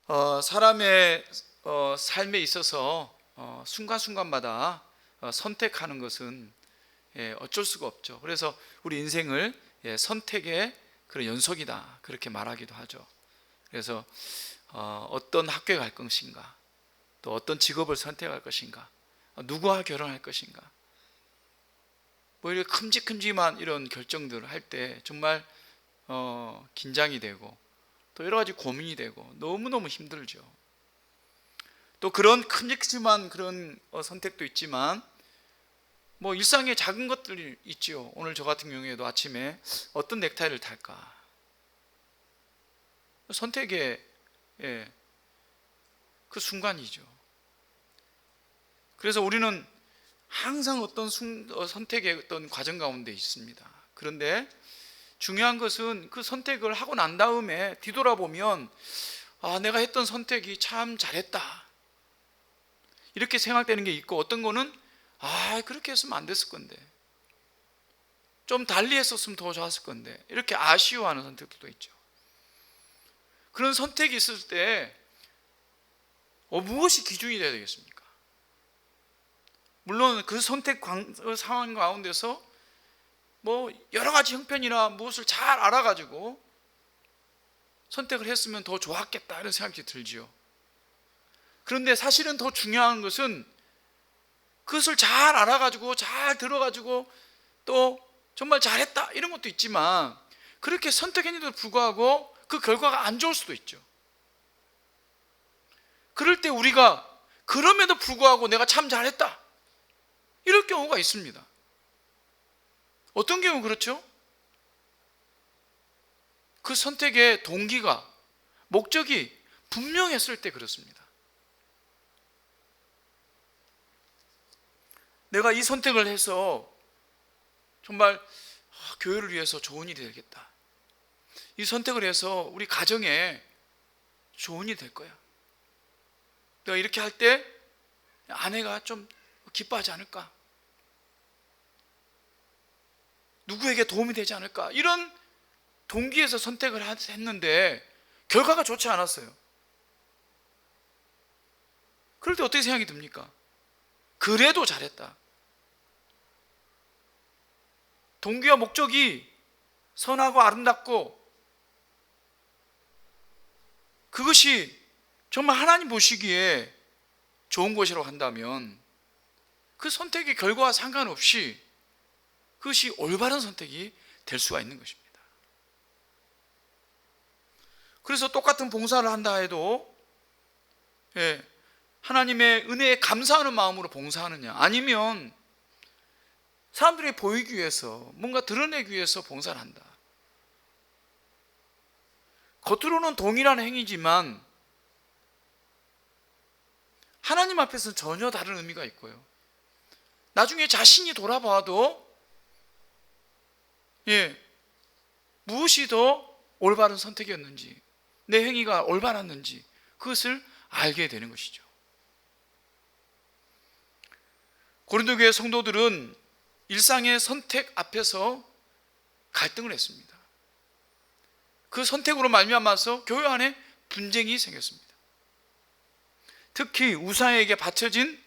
사람의 삶에 있어서 순간순간마다 선택하는 것은 어쩔 수가 없죠. 그래서 우리 인생을 선택의 그런 연속이다 그렇게 말하기도 하죠. 그래서 어떤 학교에 갈 것인가, 또 어떤 직업을 선택할 것인가, 누구와 결혼할 것인가, 뭐 이렇게 큼직큼직한 이런 결정들을 할 때 정말 긴장이 되고 또 여러 가지 고민이 되고 너무너무 힘들죠. 또 그런 큼직큼직한 그런 선택도 있지만 뭐 일상의 작은 것들이 있죠. 오늘 저 같은 경우에도 아침에 어떤 넥타이를 탈까 선택의 그 순간이죠. 그래서 우리는 항상 어떤 선택의 어떤 과정 가운데 있습니다. 그런데 중요한 것은 그 선택을 하고 난 다음에 뒤돌아보면 내가 했던 선택이 참 잘했다 이렇게 생각되는 게 있고, 어떤 거는 그렇게 했으면 안 됐을 건데, 좀 달리 했었으면 더 좋았을 건데, 이렇게 아쉬워하는 선택들도 있죠. 그런 선택이 있을 때 무엇이 기준이 되어야 되겠습니까? 물론 그 선택 상황 가운데서 뭐 여러 가지 형편이나 무엇을 잘 알아가지고 선택을 했으면 더 좋았겠다 이런 생각이 들지요. 그런데 사실은 더 중요한 것은 그것을 잘 알아가지고 잘 들어가지고 또 정말 잘했다 이런 것도 있지만, 그렇게 선택했는데도 불구하고 그 결과가 안 좋을 수도 있죠. 그럴 때 우리가 그럼에도 불구하고 내가 참 잘했다 이럴 경우가 있습니다. 어떤 경우 그렇죠? 그 선택의 동기가, 목적이 분명했을 때 그렇습니다. 내가 이 선택을 해서 정말 교회를 위해서 좋은 일이 되겠다, 이 선택을 해서 우리 가정에 좋은 일이 될 거야, 내가 이렇게 할 때 아내가 좀 기뻐하지 않을까, 누구에게 도움이 되지 않을까, 이런 동기에서 선택을 했는데 결과가 좋지 않았어요. 그럴 때 어떻게 생각이 듭니까? 그래도 잘했다. 동기와 목적이 선하고 아름답고 그것이 정말 하나님 보시기에 좋은 것이라고 한다면 그 선택의 결과와 상관없이 그것이 올바른 선택이 될 수가 있는 것입니다. 그래서 똑같은 봉사를 한다 해도 하나님의 은혜에 감사하는 마음으로 봉사하느냐, 아니면 사람들이 보이기 위해서 뭔가 드러내기 위해서 봉사를 한다, 겉으로는 동일한 행위지만 하나님 앞에서는 전혀 다른 의미가 있고요, 나중에 자신이 돌아봐도 무엇이 더 올바른 선택이었는지, 내 행위가 올바랐는지 그것을 알게 되는 것이죠. 고린도 교회 성도들은 일상의 선택 앞에서 갈등을 했습니다. 그 선택으로 말미암아서 교회 안에 분쟁이 생겼습니다. 특히 우상에게 바쳐진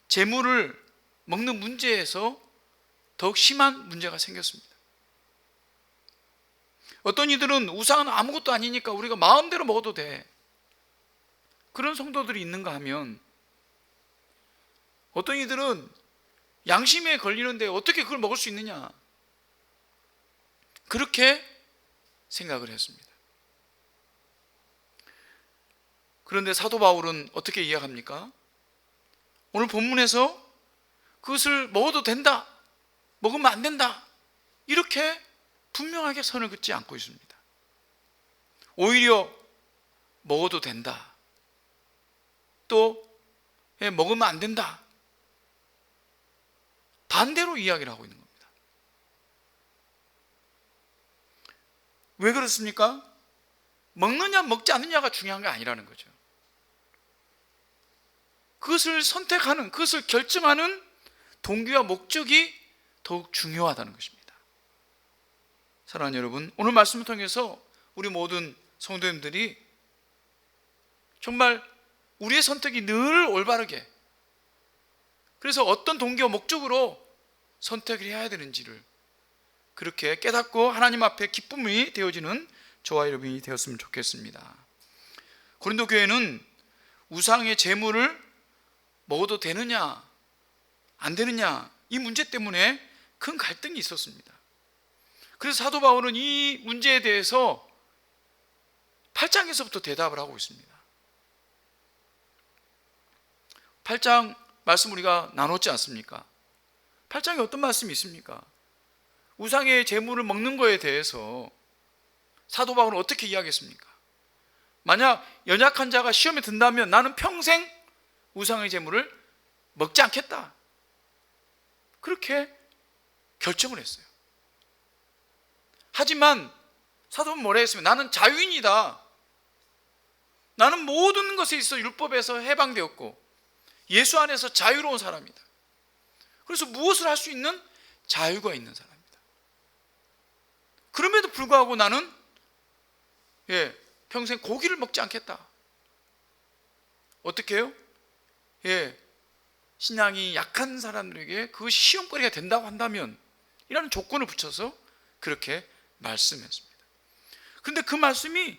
재물을 먹는 문제에서 더욱 심한 문제가 생겼습니다. 어떤 이들은 우상은 아무것도 아니니까 우리가 마음대로 먹어도 돼, 그런 성도들이 있는가 하면, 어떤 이들은 양심에 걸리는데 어떻게 그걸 먹을 수 있느냐, 그렇게 생각을 했습니다. 그런데 사도 바울은 어떻게 이야기합니까? 오늘 본문에서 그것을 먹어도 된다, 먹으면 안 된다, 이렇게 분명하게 선을 긋지 않고 있습니다. 오히려 먹어도 된다, 또 먹으면 안 된다, 반대로 이야기를 하고 있는 겁니다. 왜 그렇습니까? 먹느냐 먹지 않느냐가 중요한 게 아니라는 거죠. 그것을 선택하는, 그것을 결정하는 동기와 목적이 더욱 중요하다는 것입니다. 사랑하는 여러분, 오늘 말씀을 통해서 우리 모든 성도님들이 정말 우리의 선택이 늘 올바르게, 그래서 어떤 동기와 목적으로 선택을 해야 되는지를 그렇게 깨닫고 하나님 앞에 기쁨이 되어지는 저와 여러분이 되었으면 좋겠습니다. 고린도 교회는 우상의 제물을 먹어도 되느냐 안 되느냐 이 문제 때문에 큰 갈등이 있었습니다. 그래서 사도 바울은 이 문제에 대해서 8장에서부터 대답을 하고 있습니다. 8장 말씀 우리가 나눴지 않습니까? 8장에 어떤 말씀이 있습니까? 우상의 제물을 먹는 거에 대해서 사도 바울은 어떻게 이야기했습니까? 만약 연약한 자가 시험에 든다면 나는 평생 우상의 제물을 먹지 않겠다, 그렇게 결정을 했어요. 하지만 사도 바울은 뭐라 했으면 나는 자유인이다, 나는 모든 것에 있어 율법에서 해방되었고 예수 안에서 자유로운 사람이다. 그래서 무엇을 할 수 있는 자유가 있는 사람이다. 그럼에도 불구하고 나는 평생 고기를 먹지 않겠다. 어떻게 해요? 신앙이 약한 사람들에게 그것이 시험거리가 된다고 한다면 이라는 조건을 붙여서 그렇게 말씀했습니다. 그런데 그 말씀이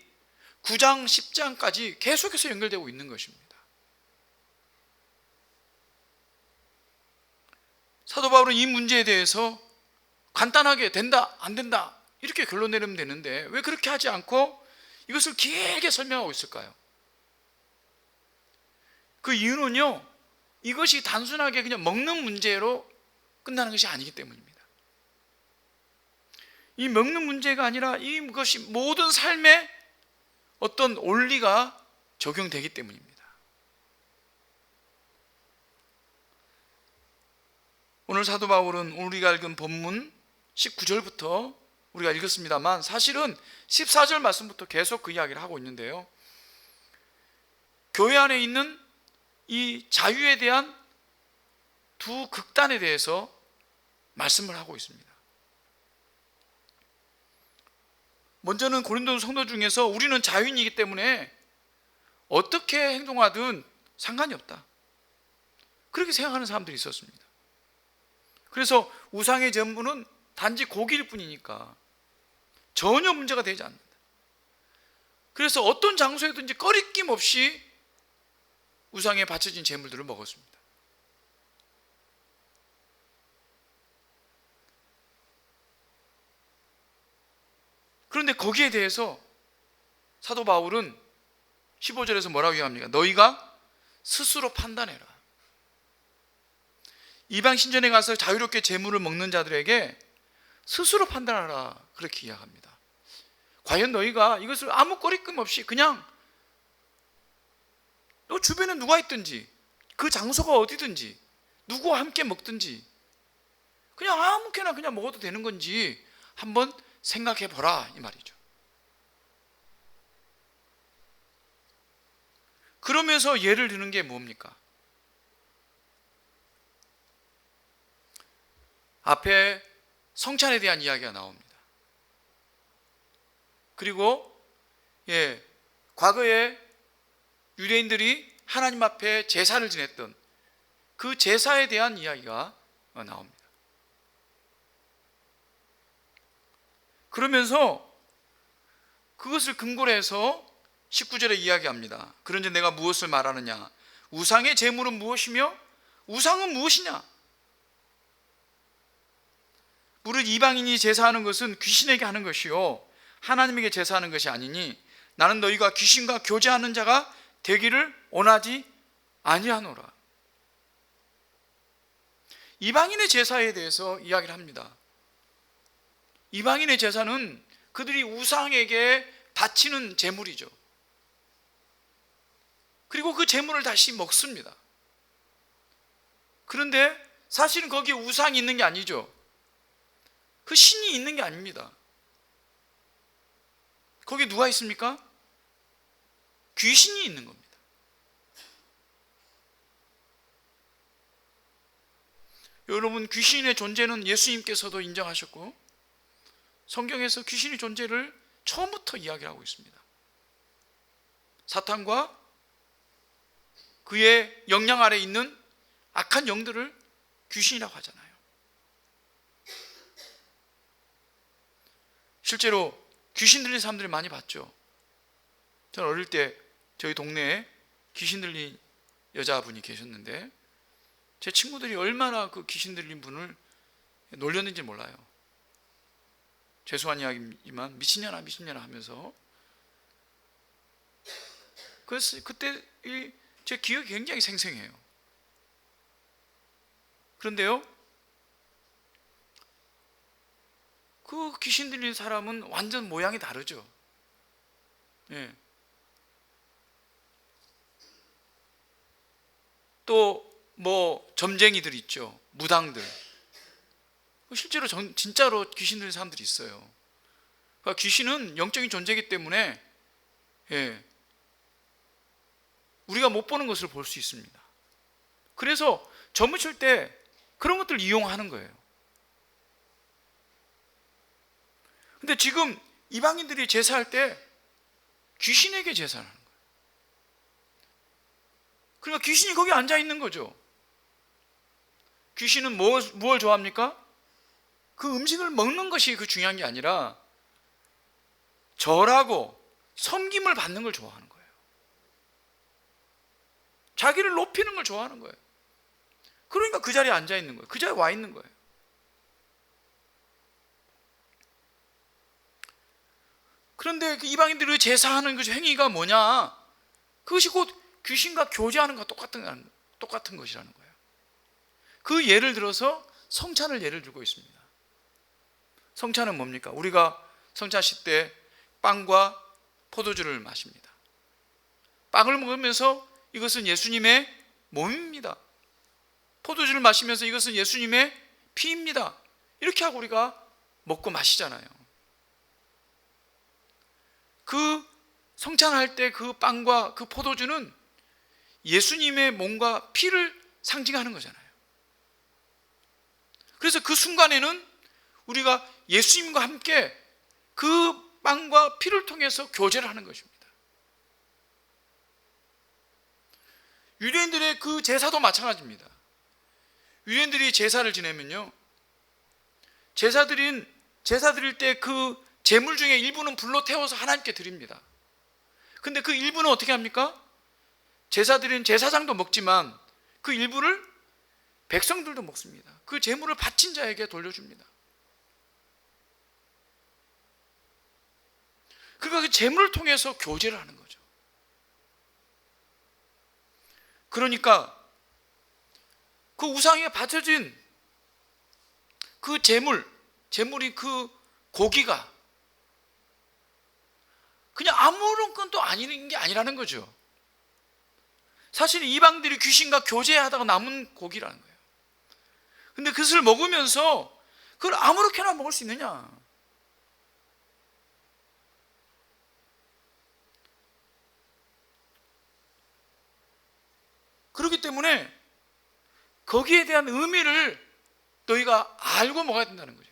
9장 10장까지 계속해서 연결되고 있는 것입니다. 사도 바울은 이 문제에 대해서 간단하게 된다 안 된다 이렇게 결론 내리면 되는데 왜 그렇게 하지 않고 이것을 길게 설명하고 있을까요? 그 이유는요, 이것이 단순하게 그냥 먹는 문제로 끝나는 것이 아니기 때문입니다. 이 먹는 문제가 아니라 이것이 모든 삶에 어떤 원리가 적용되기 때문입니다. 오늘 사도 바울은 우리가 읽은 본문 19절부터 우리가 읽었습니다만 사실은 14절 말씀부터 계속 그 이야기를 하고 있는데요, 교회 안에 있는 이 자유에 대한 두 극단에 대해서 말씀을 하고 있습니다. 먼저는 고린도 성도 중에서 우리는 자유인이기 때문에 어떻게 행동하든 상관이 없다, 그렇게 생각하는 사람들이 있었습니다. 그래서 우상의 제물은 단지 고기일 뿐이니까 전혀 문제가 되지 않는다. 그래서 어떤 장소에든지 꺼리낌 없이 우상에 바쳐진 제물들을 먹었습니다. 그런데 거기에 대해서 사도 바울은 15절에서 뭐라고 이야기합니까? 너희가 스스로 판단해라. 이방 신전에 가서 자유롭게 제물을 먹는 자들에게 스스로 판단하라, 그렇게 이야기합니다. 과연 너희가 이것을 아무 꺼리낌 없이 그냥 너 주변에 누가 있든지 그 장소가 어디든지 누구와 함께 먹든지 그냥 아무렇게나 그냥 먹어도 되는 건지 한번 생각해 보라, 이 말이죠. 그러면서 예를 드는 게 뭡니까? 앞에 성찬에 대한 이야기가 나옵니다. 그리고 과거에 유대인들이 하나님 앞에 제사를 지냈던 그 제사에 대한 이야기가 나옵니다. 그러면서 그것을 근거로 해서 19절에 이야기합니다. 그런즉 내가 무엇을 말하느냐? 우상의 제물은 무엇이며 우상은 무엇이냐? 무릇 이방인이 제사하는 것은 귀신에게 하는 것이요 하나님에게 제사하는 것이 아니니 나는 너희가 귀신과 교제하는 자가 되기를 원하지 아니하노라. 이방인의 제사에 대해서 이야기를 합니다. 이방인의 제사는 그들이 우상에게 바치는 제물이죠. 그리고 그 제물을 다시 먹습니다. 그런데 사실은 거기에 우상이 있는 게 아니죠. 그 신이 있는 게 아닙니다. 거기에 누가 있습니까? 귀신이 있는 겁니다. 여러분, 귀신의 존재는 예수님께서도 인정하셨고 성경에서 귀신의 존재를 처음부터 이야기하고 있습니다. 사탄과 그의 영향 아래 있는 악한 영들을 귀신이라고 하잖아요. 실제로 귀신 들린 사람들이 많이 봤죠. 저는 어릴 때 저희 동네에 귀신 들린 여자분이 계셨는데 제 친구들이 얼마나 그 귀신 들린 분을 놀렸는지 몰라요. 죄송한 이야기지만 미친년아 하면서, 그래서 그때 제 기억이 굉장히 생생해요. 그런데요, 그 귀신 들린 사람은 완전 모양이 다르죠. 예. 또 뭐 점쟁이들 있죠. 무당들. 실제로 진짜로 귀신 들린 사람들이 있어요. 그러니까 귀신은 영적인 존재이기 때문에 우리가 못 보는 것을 볼 수 있습니다. 그래서 점을 때 그런 것들을 이용하는 거예요. 근데 지금 이방인들이 제사할 때 귀신에게 제사를 하는 거예요. 그러니까 귀신이 거기 앉아 있는 거죠. 귀신은 무엇을 좋아합니까? 그 음식을 먹는 것이 그 중요한 게 아니라 절하고 섬김을 받는 걸 좋아하는 거예요. 자기를 높이는 걸 좋아하는 거예요. 그러니까 그 자리에 앉아 있는 거예요. 그 자리에 와 있는 거예요. 그런데 그 이방인들이 제사하는 그 행위가 뭐냐? 그것이 곧 귀신과 교제하는 것과 똑같은 것이라는 거예요. 그 예를 들어서 성찬을 예를 들고 있습니다. 성찬은 뭡니까? 우리가 성찬식 때 빵과 포도주를 마십니다. 빵을 먹으면서 이것은 예수님의 몸입니다. 포도주를 마시면서 이것은 예수님의 피입니다. 이렇게 하고 우리가 먹고 마시잖아요. 그 성찬할 때 그 빵과 그 포도주는 예수님의 몸과 피를 상징하는 거잖아요. 그래서 그 순간에는 우리가 예수님과 함께 그 빵과 피를 통해서 교제를 하는 것입니다. 유대인들의 그 제사도 마찬가지입니다. 유대인들이 제사를 지내면요, 제사 드릴 때 그 제물 중에 일부는 불로 태워서 하나님께 드립니다. 근데 그 일부는 어떻게 합니까? 제사 드린 제사장도 먹지만 그 일부를 백성들도 먹습니다. 그 제물을 바친 자에게 돌려줍니다. 그러니까 그 제물을 통해서 교제를 하는 거죠. 그러니까 그 우상에 바쳐진 그 제물이 그 고기가 그냥 아무런 것도 아닌 게 아니라는 거죠. 사실 이방들이 귀신과 교제하다가 남은 고기라는 거예요. 근데 그것을 먹으면서 그걸 아무렇게나 먹을 수 있느냐? 그렇기 때문에 거기에 대한 의미를 너희가 알고 먹어야 된다는 거죠.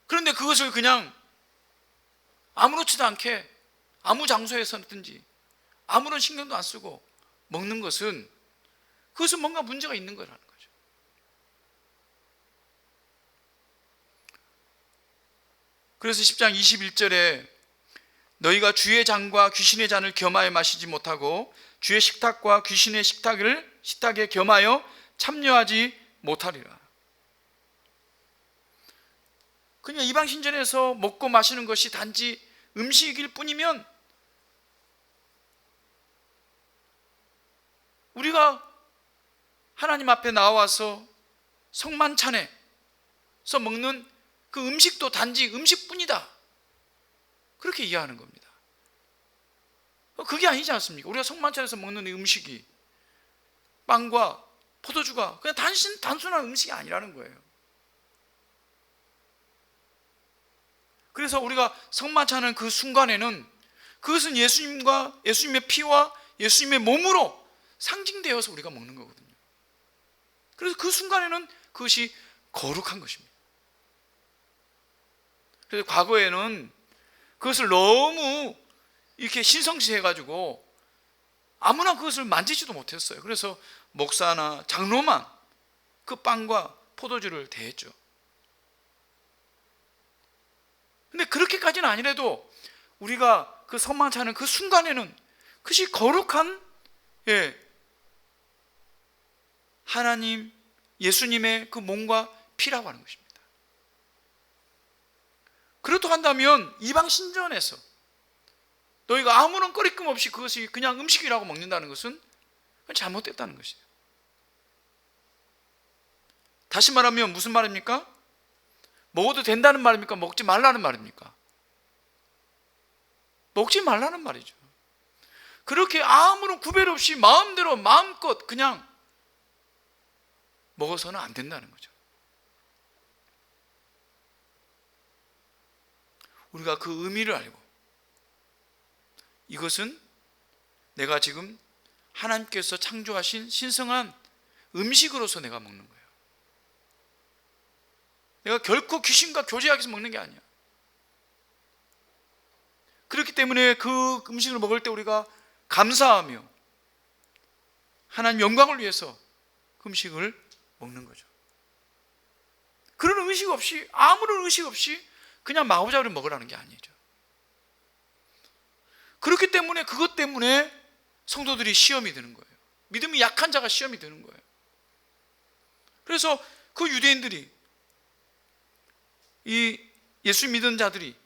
그런데 그것을 그냥 아무렇지도 않게 아무 장소에서든지 아무런 신경도 안 쓰고 먹는 것은, 그것은 뭔가 문제가 있는 거라는 거죠. 그래서 10장 21절에 너희가 주의 잔과 귀신의 잔을 겸하여 마시지 못하고 주의 식탁과 귀신의 식탁에 겸하여 참여하지 못하리라. 그냥 이방 신전에서 먹고 마시는 것이 단지 음식일 뿐이면 우리가 하나님 앞에 나와서 성만찬에서 먹는 그 음식도 단지 음식뿐이다, 그렇게 이해하는 겁니다. 그게 아니지 않습니까? 우리가 성만찬에서 먹는 이 음식이 빵과 포도주가 그냥 단순한 음식이 아니라는 거예요. 그래서 우리가 성만찬하는 그 순간에는 그것은 예수님의 피와 예수님의 몸으로 상징되어서 우리가 먹는 거거든요. 그래서 그 순간에는 그것이 거룩한 것입니다. 그래서 과거에는 그것을 너무 이렇게 신성시해가지고 아무나 그것을 만지지도 못했어요. 그래서 목사나 장로만 그 빵과 포도주를 대했죠. 근데 그렇게까지는 아니라도 우리가 그 성만찬 하는 그 순간에는 그것이 거룩한 하나님 예수님의 그 몸과 피라고 하는 것입니다. 그렇다고 한다면 이방 신전에서 너희가 아무런 꺼리낌 없이 그것이 그냥 음식이라고 먹는다는 것은 잘못됐다는 것이에요. 다시 말하면 무슨 말입니까? 먹어도 된다는 말입니까? 먹지 말라는 말입니까? 먹지 말라는 말이죠. 그렇게 아무런 구별 없이 마음대로 마음껏 그냥 먹어서는 안 된다는 거죠. 우리가 그 의미를 알고 이것은 내가 지금 하나님께서 창조하신 신성한 음식으로서 내가 먹는 거예요. 내가 결코 귀신과 교제하기 위해서 먹는 게 아니야. 그렇기 때문에 그 음식을 먹을 때 우리가 감사하며 하나님 영광을 위해서 그 음식을 먹는 거죠. 그런 의식 없이, 아무런 의식 없이 그냥 마구잡이로 먹으라는 게 아니죠. 그렇기 때문에 그것 때문에 성도들이 시험이 드는 거예요. 믿음이 약한 자가 시험이 드는 거예요. 그래서 그 유대인들이, 이 예수 믿은 자들이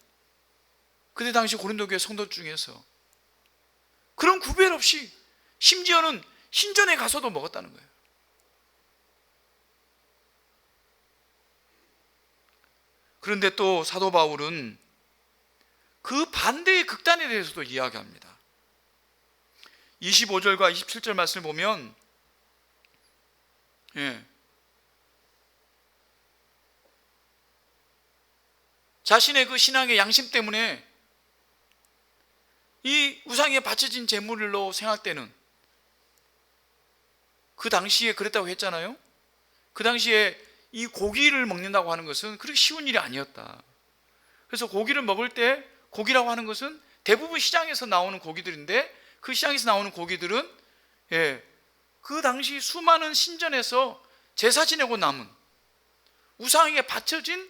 그때 당시 고린도 교회 성도 중에서 그런 구별 없이 심지어는 신전에 가서도 먹었다는 거예요. 그런데 또 사도 바울은 그 반대의 극단에 대해서도 이야기합니다. 25절과 27절 말씀을 보면 자신의 그 신앙의 양심 때문에 이 우상에 바쳐진 제물로 생각할 때는, 그 당시에 그랬다고 했잖아요. 그 당시에 이 고기를 먹는다고 하는 것은 그렇게 쉬운 일이 아니었다. 그래서 고기를 먹을 때, 고기라고 하는 것은 대부분 시장에서 나오는 고기들인데, 그 시장에서 나오는 고기들은 그 당시 수많은 신전에서 제사 지내고 남은 우상에게 바쳐진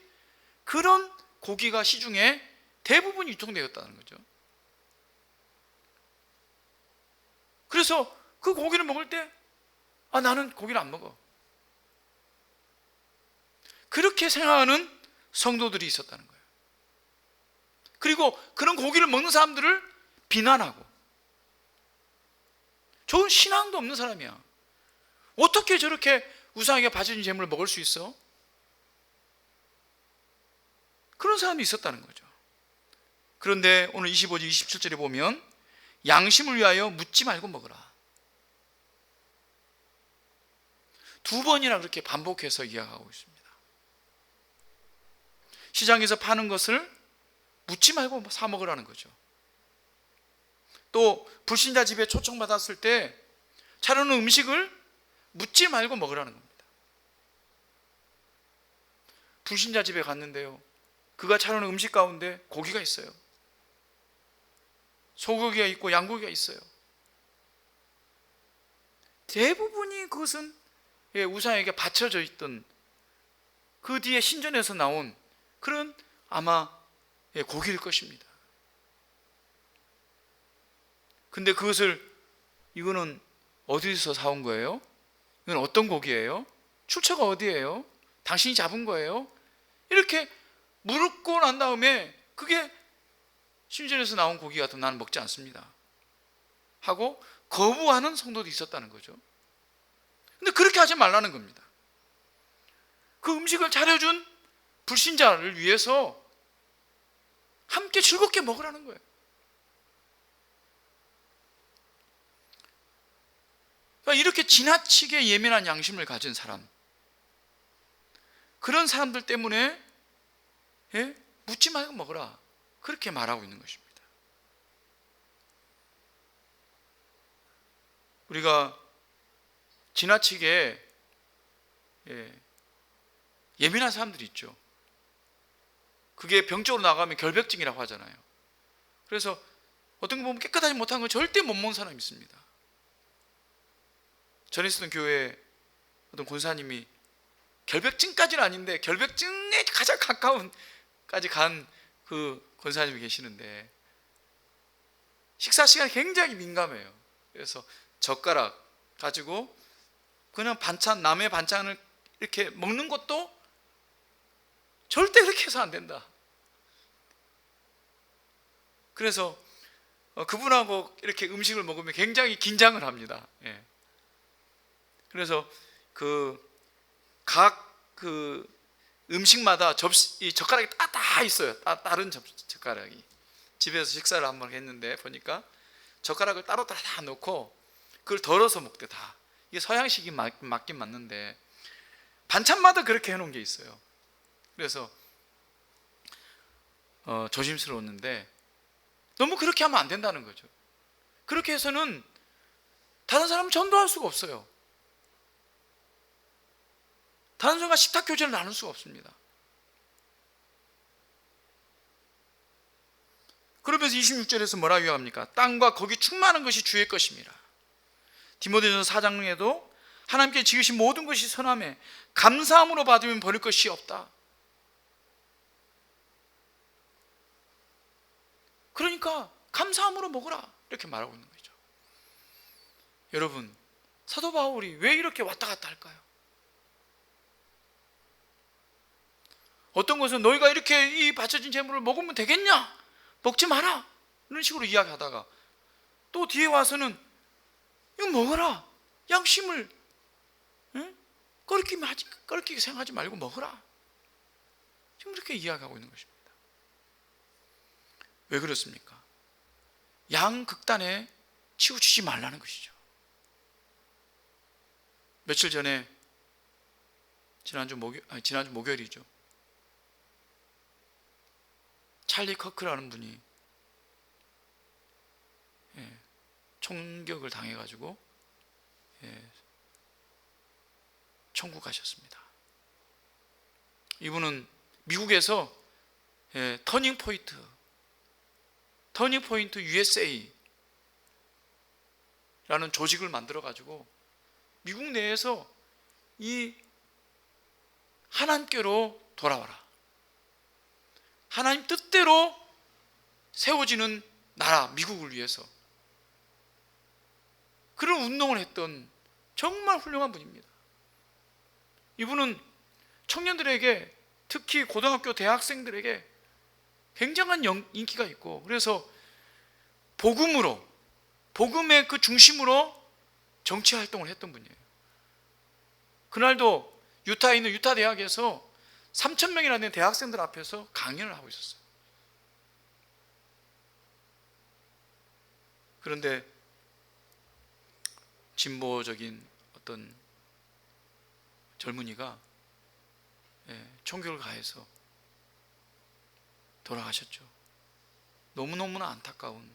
그런 고기가 시중에 대부분 유통되었다는 거죠. 그래서 그 고기를 먹을 때 나는 고기를 안 먹어, 그렇게 생각하는 성도들이 있었다는 거예요. 그리고 그런 고기를 먹는 사람들을 비난하고, 좋은 신앙도 없는 사람이야, 어떻게 저렇게 우상에게 바쳐진 재물을 먹을 수 있어? 그런 사람이 있었다는 거죠. 그런데 오늘 25절 27절에 보면 양심을 위하여 묻지 말고 먹으라, 두 번이나 그렇게 반복해서 이야기하고 있습니다. 시장에서 파는 것을 묻지 말고 사 먹으라는 거죠. 또 불신자 집에 초청받았을 때 차려놓은 음식을 묻지 말고 먹으라는 겁니다. 불신자 집에 갔는데요, 그가 차려놓은 음식 가운데 고기가 있어요. 소고기가 있고 양고기가 있어요. 대부분이 그것은 우상에게 바쳐져 있던 그 뒤에 신전에서 나온 그런 아마 고기일 것입니다. 근데 그것을, 이거는 어디서 사온 거예요? 이건 어떤 고기예요? 출처가 어디예요? 당신이 잡은 거예요? 이렇게 물고 난 다음에 그게 신전에서 나온 고기 같으면 나는 먹지 않습니다 하고 거부하는 성도도 있었다는 거죠. 근데 그렇게 하지 말라는 겁니다. 그 음식을 차려준 불신자를 위해서 함께 즐겁게 먹으라는 거예요. 그러니까 이렇게 지나치게 예민한 양심을 가진 사람, 그런 사람들 때문에 묻지 말고 먹으라, 그렇게 말하고 있는 것입니다. 우리가 지나치게 예민한 사람들이 있죠. 그게 병적으로 나가면 결벽증이라고 하잖아요. 그래서 어떤 거 보면 깨끗하지 못한 거 절대 못 먹는 사람이 있습니다. 전에 있었던 교회 어떤 권사님이 결백증까지는 아닌데 결백증에 가장 가까운까지 간 그 권사님이 계시는데 식사 시간이 굉장히 민감해요. 그래서 젓가락 가지고 그냥 반찬, 남의 반찬을 이렇게 먹는 것도 절대 그렇게 해서 안 된다. 그래서 그분하고 이렇게 음식을 먹으면 굉장히 긴장을 합니다. 예. 그래서 각 음식마다 이 젓가락이 다 있어요. 다른 젓가락이. 집에서 식사를 한번 했는데 보니까 젓가락을 따로 다 놓고 그걸 덜어서 먹대 다. 이게 서양식이 맞긴 맞는데 반찬마다 그렇게 해놓은 게 있어요. 그래서 조심스러웠는데 너무 그렇게 하면 안 된다는 거죠. 그렇게 해서는 다른 사람은 전도할 수가 없어요. 다른 사람과 식탁 교제를 나눌 수가 없습니다. 그러면서 26절에서 뭐라 이야기합니까? 땅과 거기 충만한 것이 주의 것입니다. 디모데전서 4장에도 하나님께 지으신 모든 것이 선함에 감사함으로 받으면 버릴 것이 없다. 그러니까 감사함으로 먹으라 이렇게 말하고 있는 거죠. 여러분, 사도 바울이 왜 이렇게 왔다 갔다 할까요? 어떤 것은 너희가 이렇게 이 바쳐진 제물을 먹으면 되겠냐? 먹지 마라 이런 식으로 이야기하다가 또 뒤에 와서는 이거 먹어라, 양심을 꺼리끼게 생각하지 말고 먹어라, 지금 이렇게 이야기하고 있는 것입니다. 왜 그렇습니까? 양극단에 치우치지 말라는 것이죠. 며칠 전에 지난주 목요일이죠. 찰리 커크라는 분이 총격을 당해가지고 천국 가셨습니다. 이분은 미국에서 터닝 포인트 USA 라는 조직을 만들어 가지고 미국 내에서 이 하나님께로 돌아와라, 하나님 뜻대로 세워지는 나라 미국을 위해서 그런 운동을 했던 정말 훌륭한 분입니다. 이분은 청년들에게, 특히 고등학교 대학생들에게 굉장한 인기가 있고, 그래서 복음의 그 중심으로 정치 활동을 했던 분이에요. 그날도 유타에 있는 유타 대학에서 3,000명이나 되는 대학생들 앞에서 강연을 하고 있었어요. 그런데 진보적인 어떤 젊은이가 총격을 가해서 돌아가셨죠. 너무너무나 안타까운,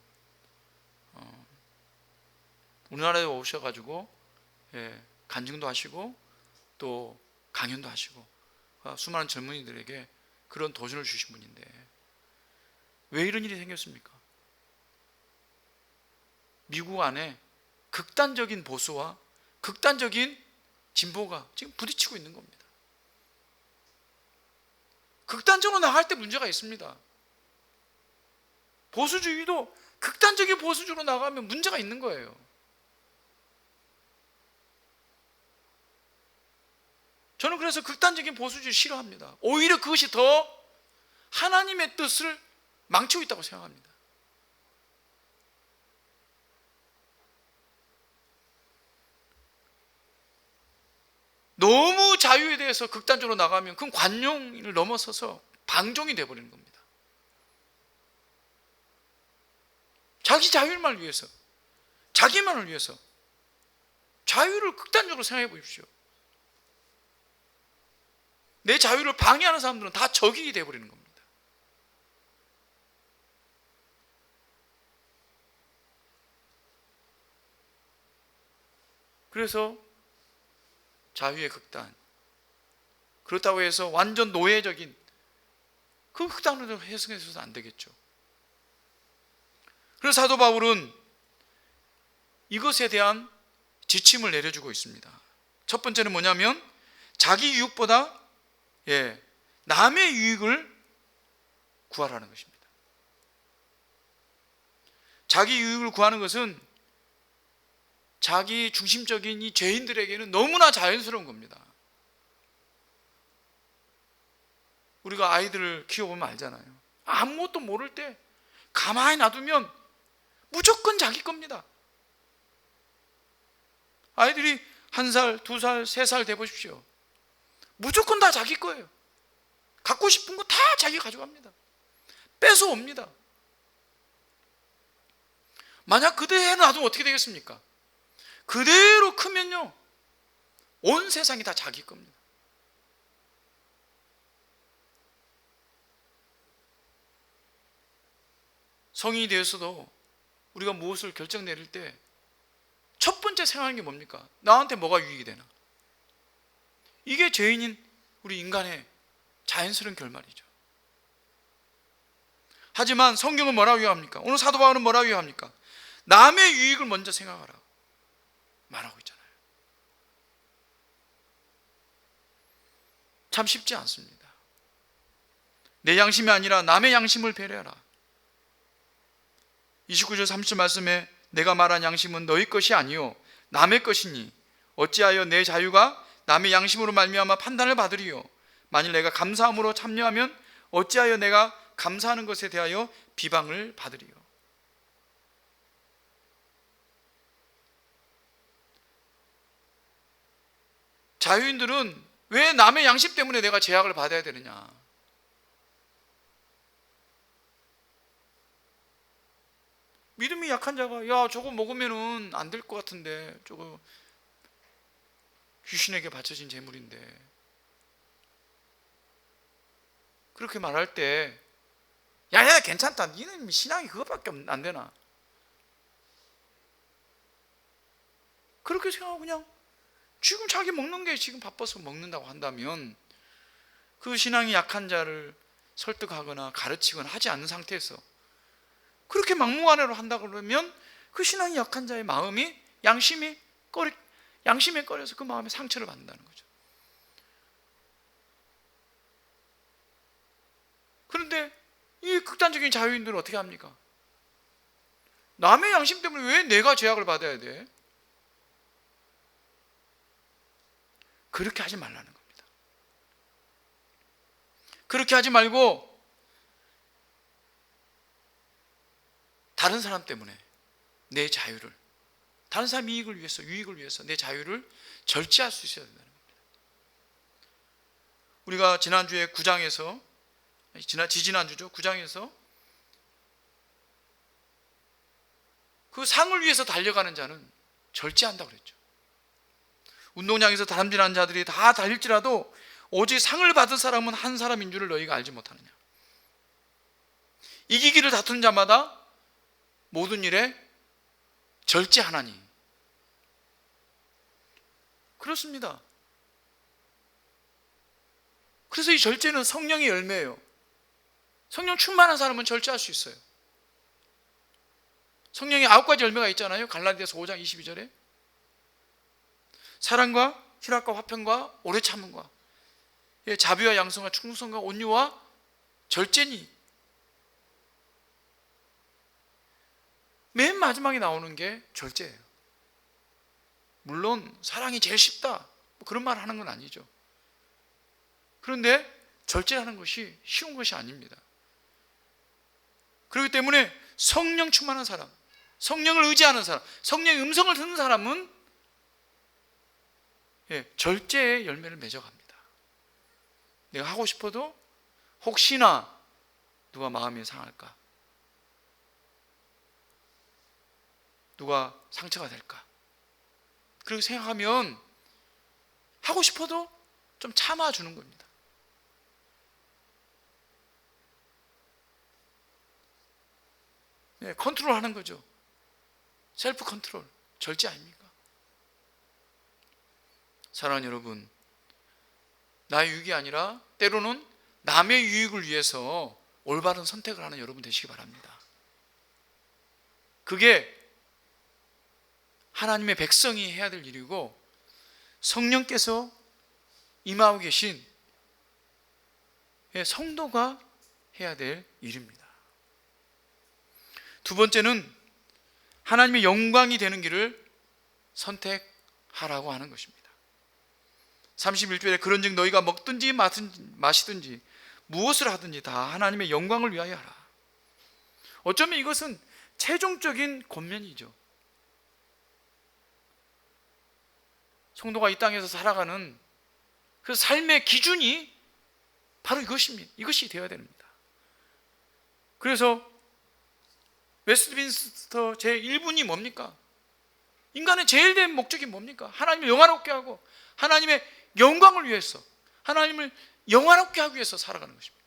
우리나라에 오셔가지고 간증도 하시고 또 강연도 하시고 수많은 젊은이들에게 그런 도전을 주신 분인데 왜 이런 일이 생겼습니까? 미국 안에 극단적인 보수와 극단적인 진보가 지금 부딪히고 있는 겁니다. 극단적으로 나갈 때 문제가 있습니다. 보수주의도 극단적인 보수주의로 나가면 문제가 있는 거예요. 저는 그래서 극단적인 보수주의 싫어합니다. 오히려 그것이 더 하나님의 뜻을 망치고 있다고 생각합니다. 너무 자유에 대해서 극단적으로 나가면 그건 관용을 넘어서서 방종이 되어버리는 겁니다. 자기 자유만 위해서, 자기만을 위해서 자유를 극단적으로 생각해 보십시오. 내 자유를 방해하는 사람들은 다 적이 되어버리는 겁니다. 그래서 자유의 극단, 그렇다고 해서 완전 노예적인 그 극단으로 해석해서는 안 되겠죠. 그래서 사도 바울은 이것에 대한 지침을 내려주고 있습니다. 첫 번째는 뭐냐면 자기 유익보다 남의 유익을 구하라는 것입니다. 자기 유익을 구하는 것은 자기 중심적인 이 죄인들에게는 너무나 자연스러운 겁니다. 우리가 아이들을 키워보면 알잖아요. 아무것도 모를 때 가만히 놔두면 무조건 자기 겁니다. 아이들이 1살, 2살, 3살 돼보십시오. 무조건 다 자기 거예요. 갖고 싶은 거 다 자기 가져갑니다. 뺏어옵니다. 만약 그대로 놔두면 어떻게 되겠습니까? 그대로 크면요, 온 세상이 다 자기 겁니다. 성인이 되어서도 우리가 무엇을 결정 내릴 때 첫 번째 생각하는 게 뭡니까? 나한테 뭐가 유익이 되나? 이게 죄인인 우리 인간의 자연스러운 결말이죠. 하지만 성경은 뭐라고 유효합니까? 오늘 사도 바울은 뭐라고 유효합니까? 남의 유익을 먼저 생각하라 말하고 있잖아요. 참 쉽지 않습니다. 내 양심이 아니라 남의 양심을 배려하라. 29절 30절 말씀에 내가 말한 양심은 너희 것이 아니요 남의 것이니 어찌하여 내 자유가 남의 양심으로 말미암아 판단을 받으리요. 만일 내가 감사함으로 참여하면 어찌하여 내가 감사하는 것에 대하여 비방을 받으리요. 자유인들은 왜 남의 양심 때문에 내가 제약을 받아야 되느냐? 믿음이 약한 자가 야 저거 먹으면은 안 될 것 같은데 저거 귀신에게 바쳐진 재물인데 그렇게 말할 때 야야 괜찮다 니는 신앙이 그것밖에 안 되나 그렇게 생각하고 그냥 지금 자기 먹는 게 지금 바빠서 먹는다고 한다면 그 신앙이 약한 자를 설득하거나 가르치거나 하지 않는 상태에서 그렇게 막무가내로 한다 그러면 그 신앙이 약한 자의 마음이 양심에 꺼려서 그 마음에 상처를 받는다는 거죠. 그런데 이 극단적인 자유인들은 어떻게 합니까? 남의 양심 때문에 왜 내가 죄악을 받아야 돼? 그렇게 하지 말라는 겁니다. 그렇게 하지 말고 다른 사람 때문에 내 자유를, 다른 사람 이익을 위해서, 유익을 위해서 내 자유를 절제할 수 있어야 된다는 겁니다. 우리가 지난주에 9장에서, 지지난주죠, 9장에서 그 상을 위해서 달려가는 자는 절제한다고 그랬죠. 운동장에서 다름질하는 자들이 다 달릴지라도 오직 상을 받은 사람은 한 사람인 줄을 너희가 알지 못하느냐. 이기기를 다투는 자마다 모든 일에 절제하나니. 그렇습니다. 그래서 이 절제는 성령의 열매예요. 성령 충만한 사람은 절제할 수 있어요. 성령의 9가지 열매가 있잖아요. 갈라디아서 5장 22절에 사랑과 희락과 화평과 오래 참음과 자비와 양성과 충성과 온유와 절제니. 맨 마지막에 나오는 게 절제예요. 물론 사랑이 제일 쉽다 그런 말 하는 건 아니죠. 그런데 절제하는 것이 쉬운 것이 아닙니다. 그렇기 때문에 성령 충만한 사람, 성령을 의지하는 사람, 성령의 음성을 듣는 사람은 절제의 열매를 맺어갑니다. 내가 하고 싶어도 혹시나 누가 마음이 상할까, 누가 상처가 될까, 그렇게 생각하면 하고 싶어도 좀 참아주는 겁니다. 컨트롤 하는 거죠. 셀프 컨트롤, 절제 아닙니까? 사랑하는 여러분, 나의 유익이 아니라 때로는 남의 유익을 위해서 올바른 선택을 하는 여러분 되시기 바랍니다. 그게 하나님의 백성이 해야 될 일이고 성령께서 임하고 계신 성도가 해야 될 일입니다. 두 번째는 하나님의 영광이 되는 길을 선택하라고 하는 것입니다. 31절에 그런즉 너희가 먹든지 마시든지 무엇을 하든지 다 하나님의 영광을 위하여 하라. 어쩌면 이것은 최종적인 권면이죠. 성도가 이 땅에서 살아가는 그 삶의 기준이 바로 이것입니다. 이것이 되어야 됩니다. 그래서 웨스트민스터 제1분이 뭡니까? 인간의 제일 된 목적이 뭡니까? 하나님을 영화롭게 하고 하나님의 영광을 위해서, 하나님을 영화롭게 하기 위해서 살아가는 것입니다.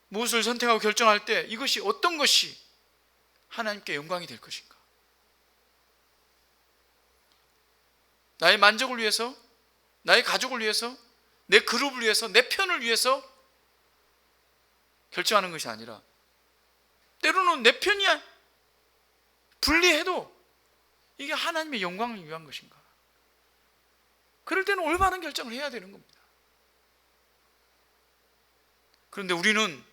무엇을 선택하고 결정할 때 이것이 어떤 것이 하나님께 영광이 될 것인가? 나의 만족을 위해서, 나의 가족을 위해서, 내 그룹을 위해서, 내 편을 위해서 결정하는 것이 아니라 때로는 내 편이 불리해도 이게 하나님의 영광을 위한 것인가? 그럴 때는 올바른 결정을 해야 되는 겁니다. 그런데 우리는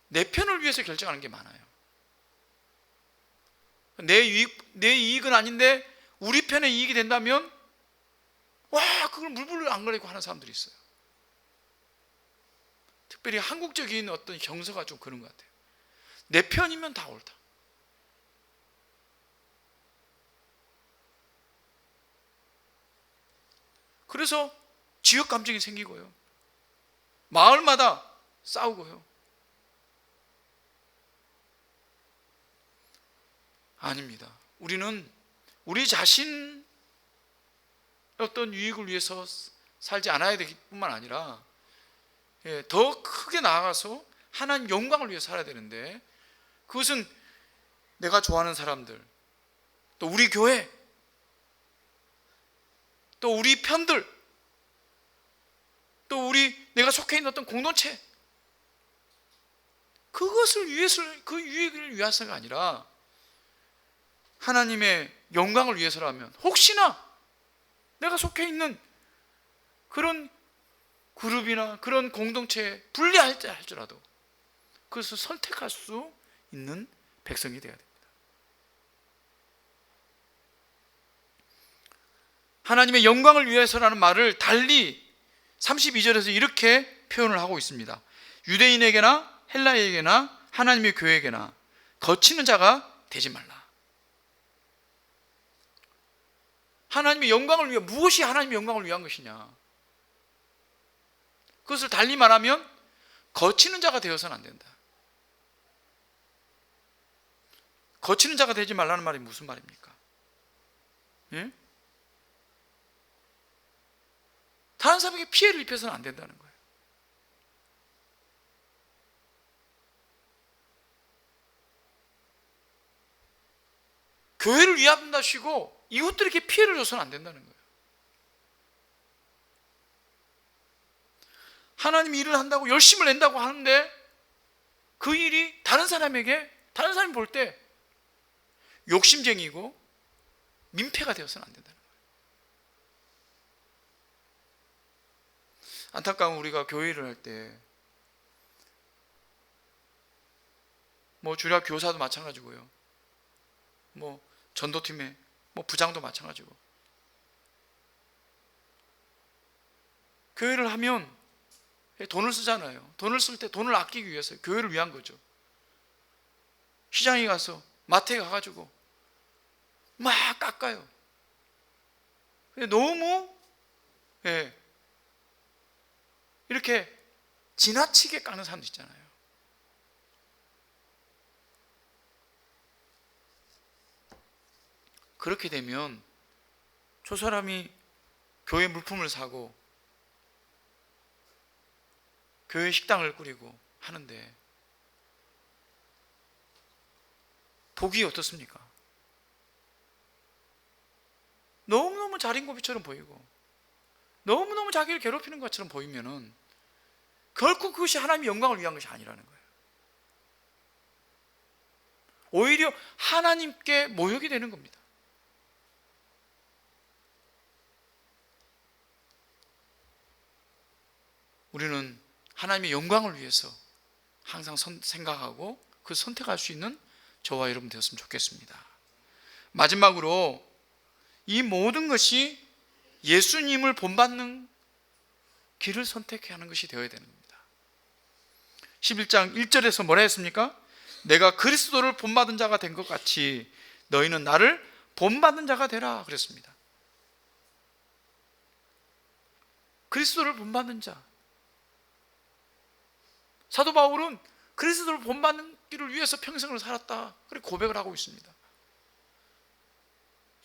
내 편을 위해서 결정하는 게 많아요. 내 이익은 아닌데 우리 편의 이익이 된다면 와, 그걸 물불을 안 가리고 하는 사람들이 있어요. 특별히 한국적인 어떤 정서가 좀 그런 것 같아요. 내 편이면 다 옳다. 그래서 지역 감정이 생기고요. 마을마다 싸우고요. 아닙니다. 우리는 우리 자신 어떤 유익을 위해서 살지 않아야 되기 뿐만 아니라 더 크게 나아가서 하나님 영광을 위해서 살아야 되는데, 그것은 내가 좋아하는 사람들, 또 우리 교회, 또 우리 편들, 또 내가 속해 있는 어떤 공동체, 그것을 위해서, 그 유익을 위해서가 아니라 하나님의 영광을 위해서라면 혹시나 내가 속해 있는 그런 그룹이나 그런 공동체에 불리할지라도 그것을 선택할 수 있는 백성이 되어야 됩니다. 하나님의 영광을 위해서라는 말을 달리 32절에서 이렇게 표현을 하고 있습니다. 유대인에게나 헬라인에게나 하나님의 교회에게나 거치는 자가 되지 말라. 하나님의 영광을 위해, 무엇이 하나님의 영광을 위한 것이냐? 그것을 달리 말하면 거치는 자가 되어서는 안 된다. 거치는 자가 되지 말라는 말이 무슨 말입니까? 예? 다른 사람에게 피해를 입혀서는 안 된다는 거예요. 교회를 위한다시고 이웃들에게 피해를 줘서는 안 된다는 거예요. 하나님이 일을 한다고 열심을 낸다고 하는데 그 일이 다른 사람이 볼 때 욕심쟁이고 민폐가 되어서는 안 된다는 거예요. 안타까운 우리가 교회를 할 때 주일학 교사도 마찬가지고요. 전도팀의 부장도 마찬가지고. 교회를 하면 돈을 쓰잖아요. 돈을 쓸 때 돈을 아끼기 위해서 교회를 위한 거죠. 시장에 가서 마트에 가가지고 막 깎아요. 너무 이렇게 지나치게 깎는 사람도 있잖아요. 그렇게 되면 저 사람이 교회 물품을 사고 교회 식당을 꾸리고 하는데 보기 어떻습니까? 너무너무 자린고비처럼 보이고 너무너무 자기를 괴롭히는 것처럼 보이면은 결코 그것이 하나님의 영광을 위한 것이 아니라는 거예요. 오히려 하나님께 모욕이 되는 겁니다. 우리는 하나님의 영광을 위해서 항상 생각하고 그 선택할 수 있는 저와 여러분 되었으면 좋겠습니다. 마지막으로 이 모든 것이 예수님을 본받는 길을 선택해야 하는 것이 되어야 되는 겁니다. 11장 1절에서 뭐라 했습니까? 내가 그리스도를 본받은 자가 된 것 같이 너희는 나를 본받은 자가 되라 그랬습니다. 그리스도를 본받는 자. 사도 바울은 그리스도를 본받는 길을 위해서 평생을 살았다, 그렇게 고백을 하고 있습니다.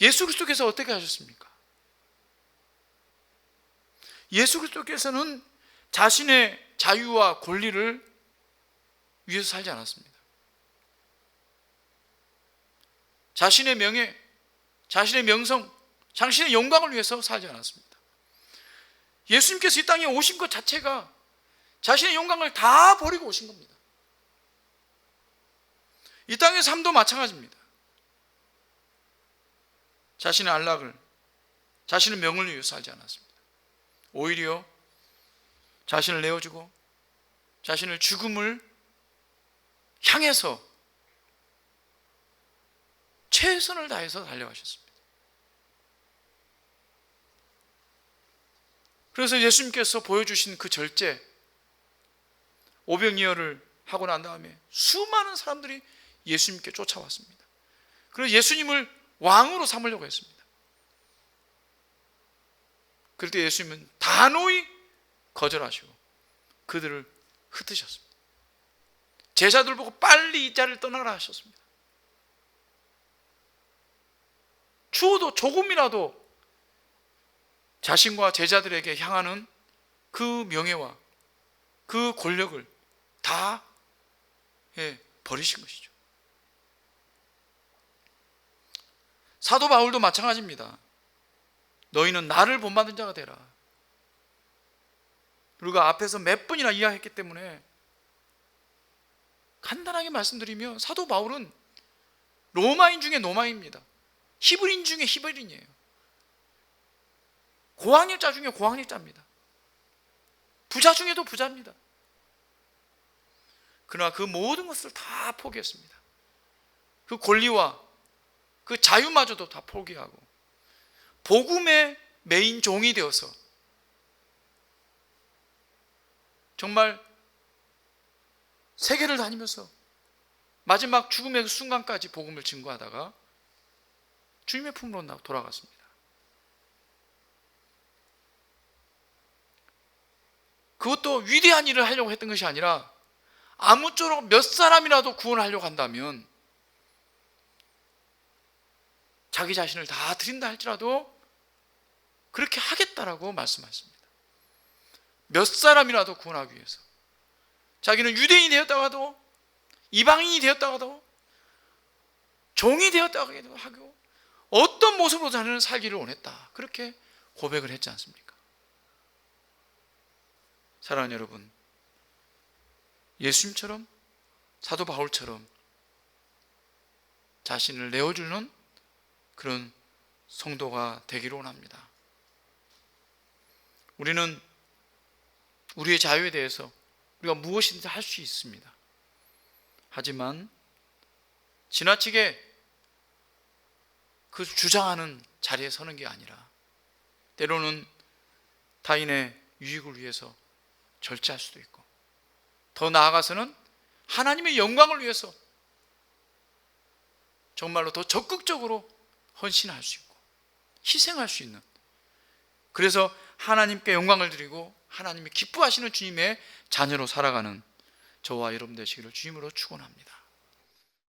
예수 그리스도께서 어떻게 하셨습니까? 예수 그리스도께서는 자신의 자유와 권리를 위해서 살지 않았습니다. 자신의 명예, 자신의 명성, 자신의 영광을 위해서 살지 않았습니다. 예수님께서 이 땅에 오신 것 자체가 자신의 영광을 다 버리고 오신 겁니다. 이 땅의 삶도 마찬가지입니다. 자신의 안락을, 자신의 명을 위해서 살지 않았습니다. 오히려 자신을 내어주고 자신을 죽음을 향해서 최선을 다해서 달려가셨습니다. 그래서 예수님께서 보여주신 그 절제, 오병이어를 하고 난 다음에 수많은 사람들이 예수님께 쫓아왔습니다. 그래서 예수님을 왕으로 삼으려고 했습니다. 그럴 때 예수님은 단호히 거절하시고 그들을 흩으셨습니다. 제자들 보고 빨리 이 자리를 떠나라 하셨습니다. 추워도 조금이라도 자신과 제자들에게 향하는 그 명예와 그 권력을 다 버리신 것이죠. 사도 바울도 마찬가지입니다. 너희는 나를 본받은 자가 되라. 우리가 앞에서 몇 번이나 이야기했기 때문에 간단하게 말씀드리면 사도 바울은 로마인 중에 로마인입니다. 히브리인 중에 히브리인이에요. 고학력자 중에 고학력자입니다. 부자 중에도 부자입니다. 그러나 그 모든 것을 다 포기했습니다. 그 권리와 그 자유마저도 다 포기하고 복음의 메인 종이 되어서 정말 세계를 다니면서 마지막 죽음의 순간까지 복음을 증거하다가 주님의 품으로 돌아갔습니다. 그것도 위대한 일을 하려고 했던 것이 아니라 아무쪼록 몇 사람이라도 구원하려고 한다면 자기 자신을 다 드린다 할지라도 그렇게 하겠다라고 말씀하십니다. 몇 사람이라도 구원하기 위해서. 자기는 유대인이 되었다가도 이방인이 되었다가도 종이 되었다가도 하고 어떤 모습으로 자기는 살기를 원했다, 그렇게 고백을 했지 않습니까? 사랑하는 여러분, 예수님처럼 사도 바울처럼 자신을 내어주는 그런 성도가 되기를 원합니다. 우리는 우리의 자유에 대해서 우리가 무엇이든지 할 수 있습니다. 하지만 지나치게 그 주장하는 자리에 서는 게 아니라 때로는 타인의 유익을 위해서 절제할 수도 있고, 더 나아가서는 하나님의 영광을 위해서 정말로 더 적극적으로 헌신할 수 있고 희생할 수 있는, 그래서 하나님께 영광을 드리고 하나님이 기뻐하시는 주님의 자녀로 살아가는 저와 여러분 되시기를 주님으로 축원합니다.